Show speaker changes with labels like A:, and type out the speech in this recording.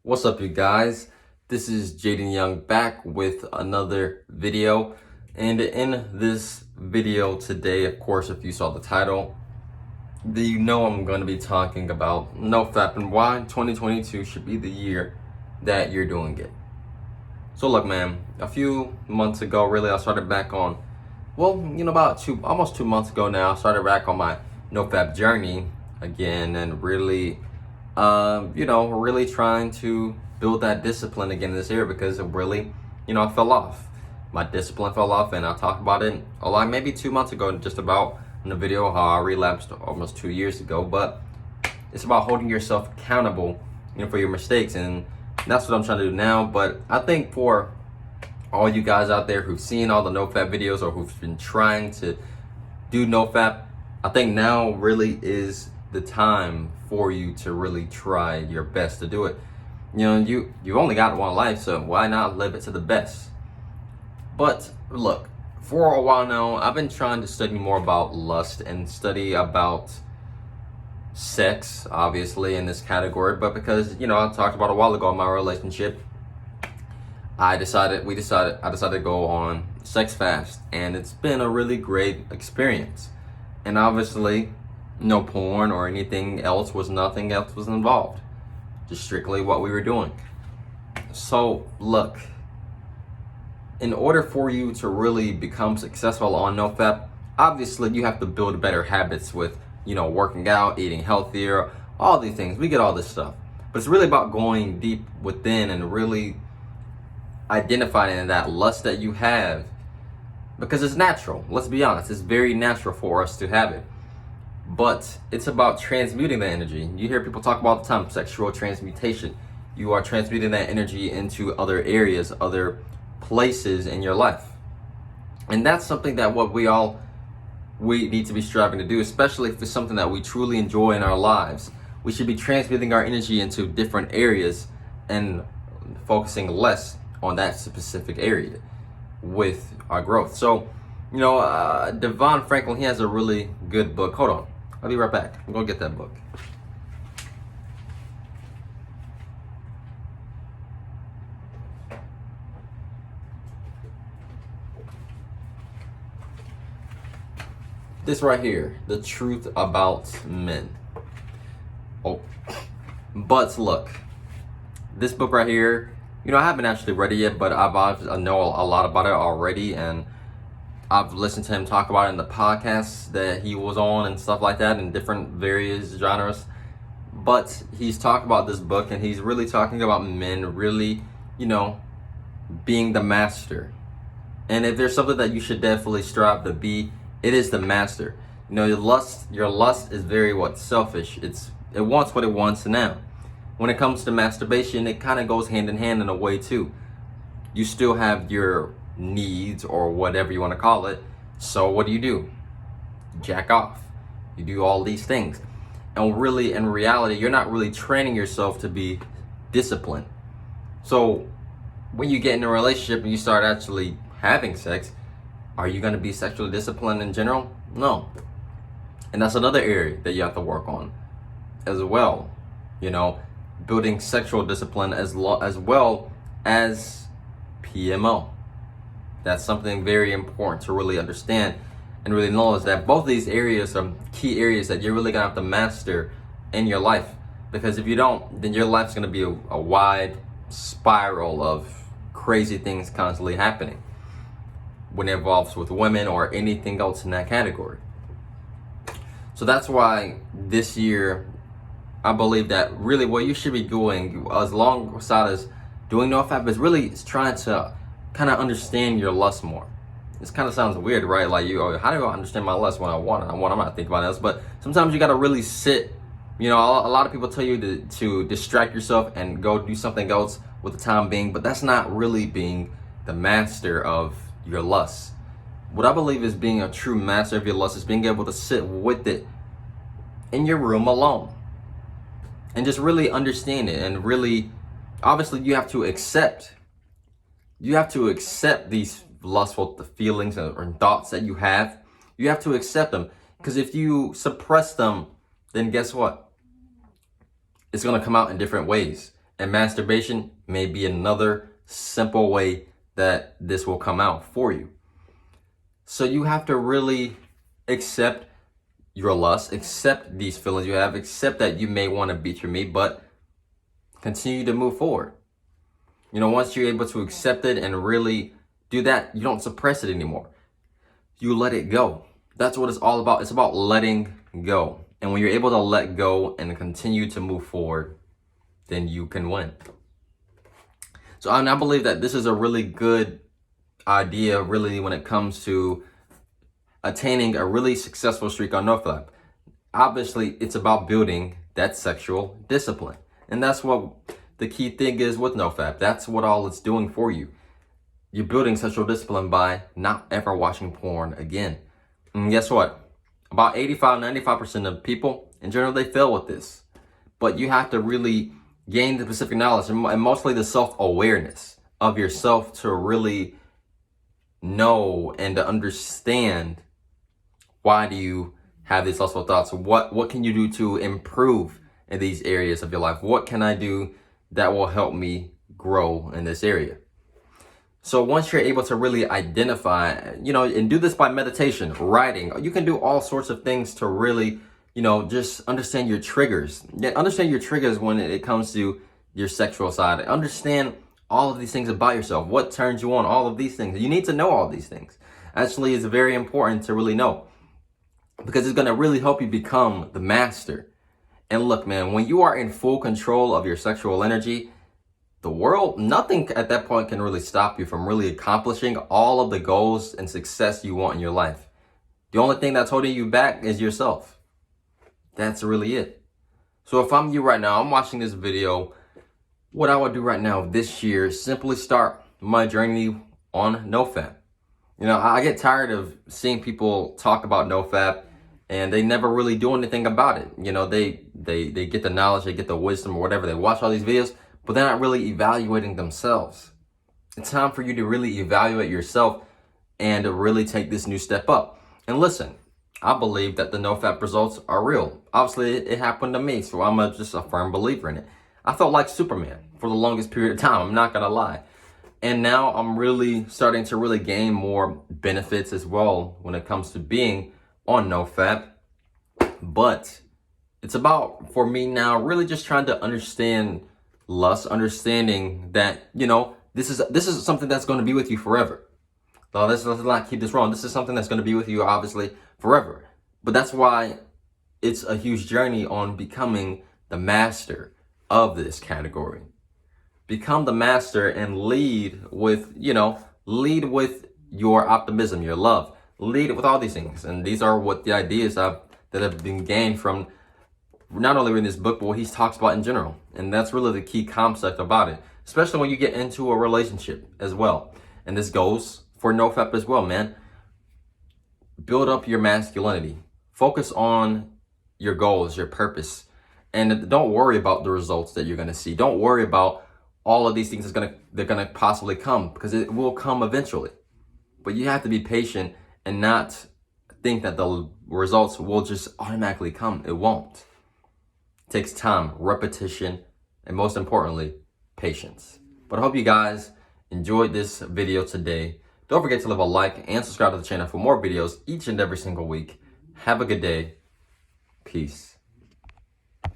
A: What's up, you guys? This is Jaden Young back with another video. And in this video today, of course, if you saw the title, you know I'm going to be talking about NoFap and why 2022 should be the year that you're doing it. So look, man, a few months ago, really, I started back on, about almost 2 months ago now, I started back on my NoFap journey again and really really trying to build that discipline again this year because it really, I fell off. My discipline fell off, and I talked about it a lot, maybe 2 months ago, just about in the video how I relapsed almost 2 years ago. But it's about holding yourself accountable, for your mistakes, and that's what I'm trying to do now. But I think for all you guys out there who've seen all the NoFap videos or who've been trying to do NoFap, I think now really is the time for you to really try your best to do it. You only got one life, so why not live it to the best? But look, for a while now, I've been trying to study more about lust and study about sex, obviously, in this category. But because, I talked about a while ago in my relationship, I decided to go on sex fast, and it's been a really great experience. And obviously, no porn or nothing else was involved. Just strictly what we were doing. So look, in order for you to really become successful on NoFap, obviously you have to build better habits with, working out, eating healthier, all these things. We get all this stuff. But it's really about going deep within and really identifying that lust that you have, because it's natural. Let's be honest, it's very natural for us to have it. But it's about transmuting the energy. You hear people talk about all the time, sexual transmutation. You are transmuting that energy into other areas, other places in your life. And that's something that we need to be striving to do, especially if it's something that we truly enjoy in our lives. We should be transmuting our energy into different areas and focusing less on that specific area with our growth. So, Devon Franklin, he has a really good book. Hold on. I'll be right back. I'm going to get that book. This right here, The Truth About Men. Oh, but look, this book right here, I haven't actually read it yet, but I know a lot about it already, and I've listened to him talk about it in the podcasts that he was on and stuff like that in different various genres. But he's talking about this book, and he's really talking about men really, being the master. And if there's something that you should definitely strive to be, it is the master. Your lust is very selfish. It wants what it wants now. When it comes to masturbation, it kind of goes hand in hand in a way too. You still have your needs or whatever you want to call it. So what do? You jack off. You do all these things. And really, in reality, you're not really training yourself to be disciplined. So when you get in a relationship and you start actually having sex, are you going to be sexually disciplined in general? No. And that's another area that you have to work on as well. Building sexual discipline as well as PMO. That's something very important to really understand and really know, is that both of these areas are key areas that you're really gonna have to master in your life. Because if you don't, then your life's gonna be a wide spiral of crazy things constantly happening when it involves with women or anything else in that category. So that's why this year, I believe that really what you should be doing, as alongside as doing NoFap, is really trying to kind of understand your lust more. This kind of sounds weird, right? Like, how do I understand my lust when I want it? I'm not thinking about this, but sometimes you got to really sit. A lot of people tell you to distract yourself and go do something else with the time being, but that's not really being the master of your lust. What I believe is being a true master of your lust is being able to sit with it in your room alone and just really understand it. And really, obviously, you have to accept these lustful feelings or thoughts that you have. You have to accept them, because if you suppress them, then guess what? It's going to come out in different ways. And masturbation may be another simple way that this will come out for you. So you have to really accept your lust, accept these feelings you have, accept that you may want to beat your meat, but continue to move forward. Once you're able to accept it and really do that, you don't suppress it anymore. You let it go. That's what it's all about. It's about letting go. And when you're able to let go and continue to move forward, then you can win. So I believe that this is a really good idea, really, when it comes to attaining a really successful streak on NoFap. Obviously, it's about building that sexual discipline. And that's what the key thing is with NoFap. That's what all it's doing for you. You're building sexual discipline by not ever watching porn again. And guess what? About 85-95% of people, in general, they fail with this. But you have to really gain the specific knowledge and mostly the self-awareness of yourself to really know and to understand why do you have these lustful thoughts. What can you do to improve in these areas of your life? What can I do that will help me grow in this area? So once you're able to really identify, and do this by meditation, writing, you can do all sorts of things to really, just understand your triggers. Understand your triggers when it comes to your sexual side. Understand all of these things about yourself. What turns you on, all of these things. You need to know all these things. Actually, it's very important to really know, because it's going to really help you become the master. And look, man, when you are in full control of your sexual energy, the world, nothing at that point can really stop you from really accomplishing all of the goals and success you want in your life. The only thing that's holding you back is yourself. That's really it. So if I'm you right now, I'm watching this video, what I would do right now this year is simply start my journey on NoFap. I get tired of seeing people talk about NoFap and they never really do anything about it. They get the knowledge, they get the wisdom or whatever. They watch all these videos, but they're not really evaluating themselves. It's time for you to really evaluate yourself and to really take this new step up. And listen, I believe that the NoFap results are real. Obviously, it happened to me, so I'm just a firm believer in it. I felt like Superman for the longest period of time, I'm not gonna lie. And now I'm really starting to really gain more benefits as well when it comes to being on NoFap. But it's about, for me now, really just trying to understand lust, understanding that, this is something that's going to be with you forever. Now, let's not keep this wrong. This is something that's going to be with you, obviously, forever. But that's why it's a huge journey on becoming the master of this category. Become the master and lead with your optimism, your love. Lead with all these things. And these are what the ideas that have been gained from not only in this book, but what he talks about in general. And that's really the key concept about it, especially when you get into a relationship as well. And this goes for NoFap as well, man. Build up your masculinity. Focus on your goals, your purpose. And don't worry about the results that you're going to see. Don't worry about all of these things they're gonna possibly come, because it will come eventually. But you have to be patient and not think that the results will just automatically come. It won't. It takes time, repetition, and most importantly, patience. But I hope you guys enjoyed this video today. Don't forget to leave a like and subscribe to the channel for more videos each and every single week. Have a good day. Peace.